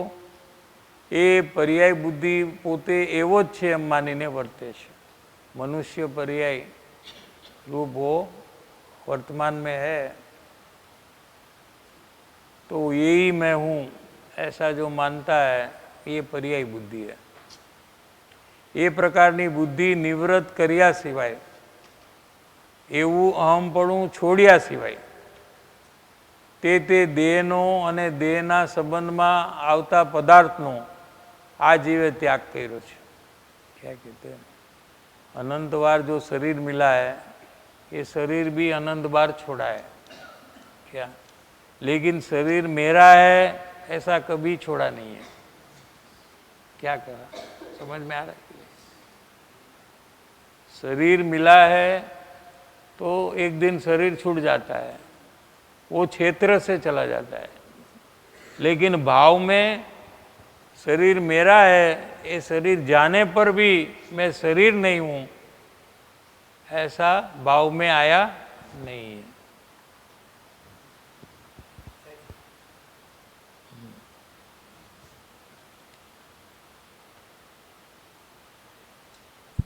એ પર્યાય બુદ્ધિ પોતે એવો જ છે એમ માનીને વર્તે છે. મનુષ્ય पर्याय रूप वो वर्तमान में है तो यही मैं हूँ ऐसा जो मानता है ये पर्याय बुद्धि है. ये प्रकारनी बुद्धि निवृत्त કર્યા સિવાય, એવું અહમપણું છોડ્યા સિવાય તે દેહનો અને દેહના સંબંધમાં આવતા પદાર્થનો આ જીવે ત્યાગ કર્યો છે. क्या कहते हैं, अनंत बार जो शरीर मिला है ये शरीर भी अनंत बार छोड़ा है. क्या, लेकिन शरीर मेरा है ऐसा कभी छोड़ा नहीं है. क्या करा, समझ में आ रहा है? शरीर मिला है तो एक दिन शरीर छूट जाता है, वो क्षेत्र से चला जाता है, लेकिन भाव में शरीर मेरा है, ये शरीर जाने पर भी मैं शरीर नहीं हूँ ऐसा भाव में आया नहीं है.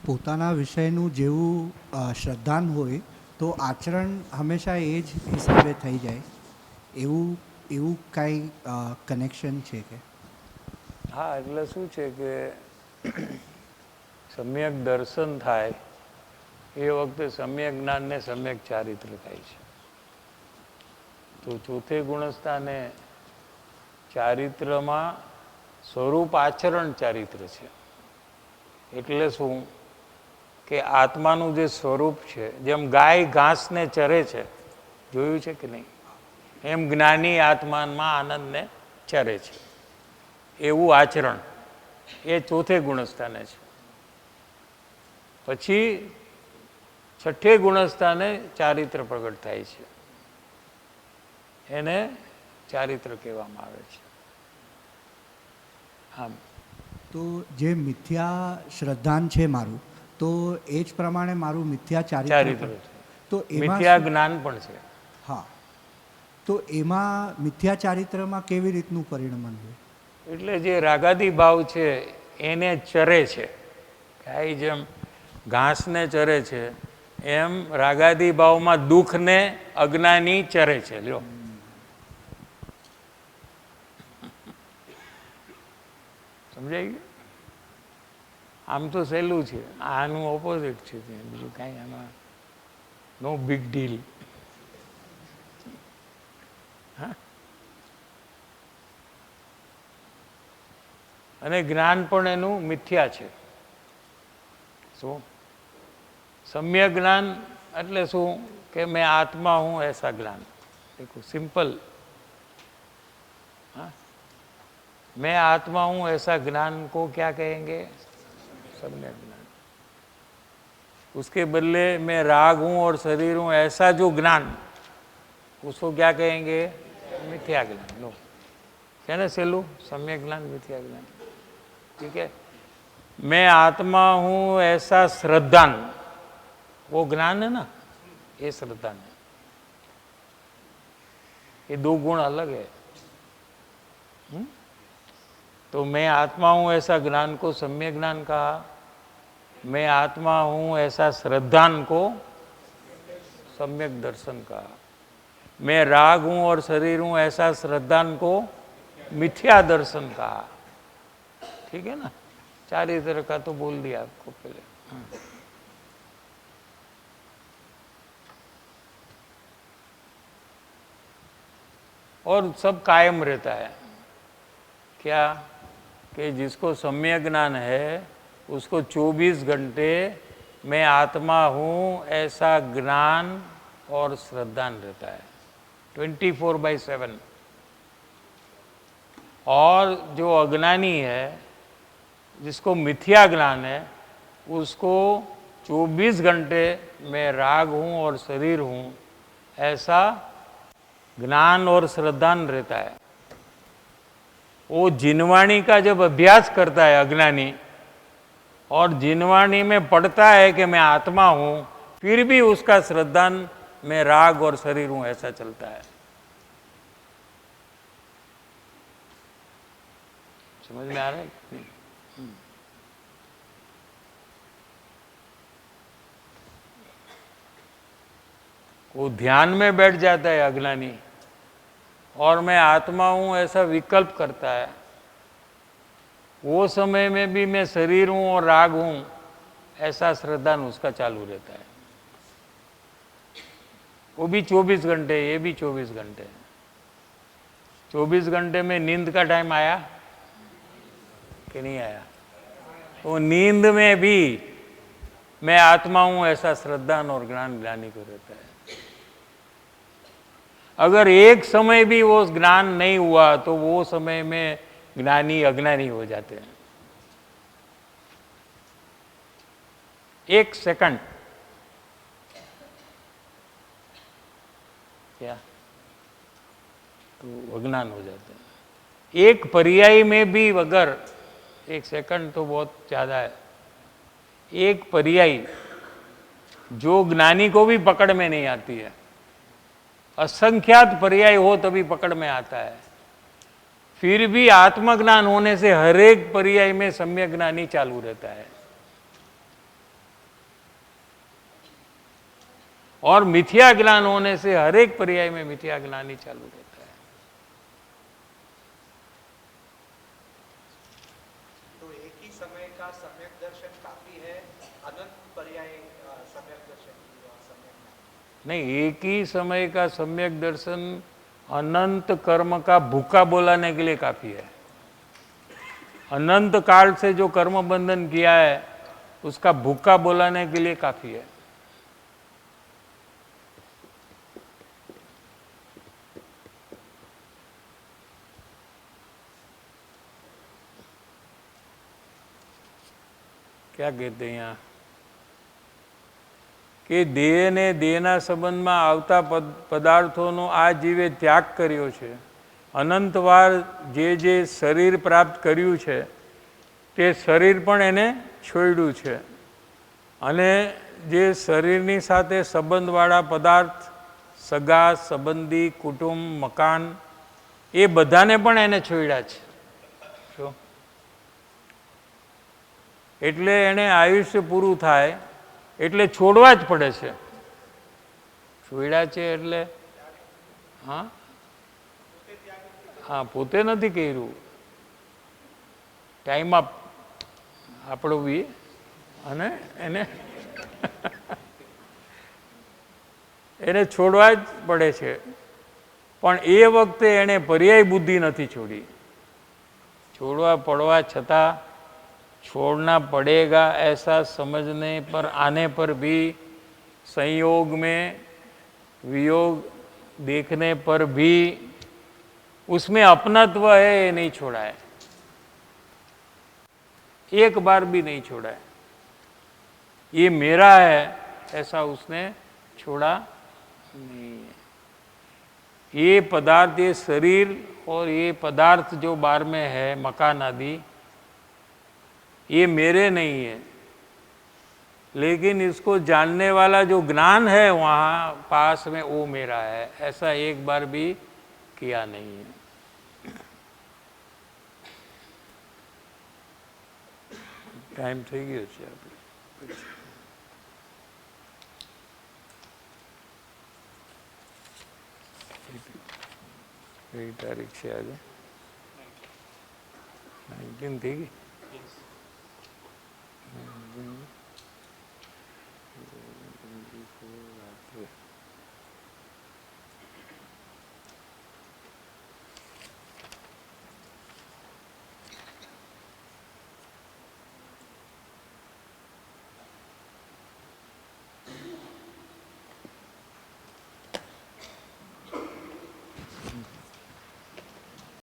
પોતાના વિષયનું જેવું શ્રદ્ધાન હોય તો આચરણ હંમેશા એ જ હિસાબે થઈ જાય, એવું કાંઈ કનેક્શન છે કે? હા, એટલે શું છે કે સમ્યક દર્શન થાય એ વખતે સમ્યક જ્ઞાન ને સમ્યક ચારિત્ર થાય છે. તો ચોથે ગુણસ્થાને ચારિત્રમાં સ્વરૂપ આચરણ ચારિત્ર છે. એટલે શું કે આત્માનું જે સ્વરૂપ છે, જેમ ગાય ઘાસને ચરે છે, જોયું છે કે નહીં, એમ જ્ઞાની આત્મામાં આનંદને ચરે છે. એવું આચરણ એ ચોથે ગુણસ્થાને છે. પછી છઠ્ઠે ગુણસ્થાને ચારિત્ર પ્રગટ થાય છે, એને ચારિત્ર કહેવામાં આવે છે. આમ તો જે મિથ્યા શ્રદ્ધાન છે મારું, તો એ જ પ્રમાણે મારું મિથ્યા ચારિત્ર ચારિત્ર, છે. તો મિથ્યા એમાં જ્ઞાન પણ છે. હા, તો એમાં મિથ્યા ચારિત્રમાં કેવી રીતનું પરિણમન હોય? એટલે જે રાગાદી ભાવ છે એને ચરે છે. ગાય જેમ ઘાસને ચરે છે એમ રાગાદી ભાવમાં દુઃખને અજ્ઞાની ચરે છે. લ્યો, સમજાય ગયું? આમ તો સહેલું છે, આનું ઓપોઝિટ છે, બીજું કાંઈ આમાં નો બિગ ડીલ. હા, અને જ્ઞાન પણ એનું મિથ્યા છે. શું સમ્યક જ્ઞાન એટલે શું કે મેં આત્મા હું એસા જ્ઞાન. देखो सिंपल, हाँ, मैं आत्मा हूं ऐसा ज्ञान को क्या कहेंगे? सम्यक ज्ञान. उसके बदले मैं राग हूं और शरीर हूं ऐसा जो ज्ञान, उसको क्या कहेंगे? मिथ्या ज्ञान. लो, क्या ना सेलू, सम्यक ज्ञान मिथ्या ज्ञान. ठीक है. मैं आत्मा हूं ऐसा श्रद्धान, वो ज्ञान है ना, ये श्रद्धान है. ये दो गुण अलग है. तो मैं आत्मा हूं ऐसा ज्ञान को सम्यक ज्ञान कहा, मैं आत्मा हूं ऐसा श्रद्धान को सम्यक दर्शन कहा, मैं राग हूं और शरीर हूं ऐसा श्रद्धान को मिथ्या दर्शन कहा. ठीक है ना, चारित्र का तो बोल दिया आपको पहले. और सब कायम रहता है. क्या कि जिसको सम्यक ज्ञान है उसको 24 घंटे मैं आत्मा हूँ ऐसा ज्ञान और श्रद्धान रहता है, 24/7. और जो अज्ञानी है, जिसको मिथ्या ज्ञान है, उसको 24 घंटे मैं राग हूँ और शरीर हूँ ऐसा ज्ञान और श्रद्धान रहता है. वो जिनवाणी का जब अभ्यास करता है अज्ञानी, और जिनवाणी में पढ़ता है कि मैं आत्मा हूं, फिर भी उसका श्रद्धान में राग और शरीर हूं ऐसा चलता है। समझ में आ रहा है? वो ध्यान में बैठ जाता है अज्ञानी, और मैं आत्मा हूं ऐसा विकल्प करता है। वो समय में भी मैं शरीर हूं और राग हूं ऐसा श्रद्धान उसका चालू रहता है। वो भी 24 घंटे, ये भी 24 घंटे। 24 घंटे में नींद का टाइम आया कि नहीं आया? वो नींद में भी मैं आत्मा हूं ऐसा श्रद्धान और ज्ञानी को रहता है। अगर एक समय भी वो ज्ञान नहीं हुआ तो वो समय में ज्ञानी अज्ञानी हो जाते हैं। एक सेकंड क्या तो अज्ञान हो जाते हैं। एक पर्याय में भी अगर एक सेकंड तो बहुत ज्यादा है, एक पर्याय जो ज्ञानी को भी पकड़ में नहीं आती है, असंख्यात पर्याय हो तभी पकड़ में आता है। फिर भी आत्मज्ञान होने से हर एक पर्याय में सम्यक ज्ञानी चालू रहता है, और मिथ्या ज्ञान होने से हर एक पर्याय में मिथ्या ज्ञानी चालू रहता है। तो एक ही समय का सम्यक दर्शन काफी है, अनंत पर्याय सम्यक दर्शन की और सम्यक ज्ञान? नहीं, एक ही समय का सम्यक दर्शन अनंत कर्म का भूखा बोलाने के लिए काफी है। अनंत काल से जो कर्म बंधन किया है उसका भूखा बोलाने के लिए काफी है। क्या कहते हैं यहाँ કે દેહ ને દેહના સંબંધમાં આવતા પદાર્થોનો આ જીવે ત્યાગ કર્યો છે। અનંતવાર જે શરીર પ્રાપ્ત કર્યું છે તે શરીર પણ એને છોડ્યું છે, અને જે શરીરની સાથે સંબંધવાળા પદાર્થ, સગા સંબંધી, કુટુંબ, મકાન, એ બધાને પણ એને છોડ્યા છે। શું? એટલે એને આયુષ્ય પૂરું થાય એટલે છોડવા જ પડે છે। છોડ્યા છે એટલે હા હા પોતે નથી કર્યું, ટાઈમ આપ આપણો બી, અને એને એને છોડવા જ પડે છે। પણ એ વખતે એણે પર્યાય બુદ્ધિ નથી છોડી। छोड़वा पड़वा छता छोड़ना पड़ेगा ऐसा समझने पर आने पर भी, संयोग में वियोग देखने पर भी उसमें अपनत्व है ये नहीं छोड़ा है, एक बार भी नहीं छोड़ा है। ये मेरा है ऐसा उसने छोड़ा नहीं है। ये पदार्थ, ये शरीर और ये पदार्थ जो बाहर में है, मकान आदि, ये मेरे नहीं है, लेकिन इसको जानने वाला जो ज्ञान है वहाँ पास में वो मेरा है, ऐसा एक बार भी किया नहीं है। टाइम થઈ ગયો છે આપણે। कई तारीख से आज 19 थी कि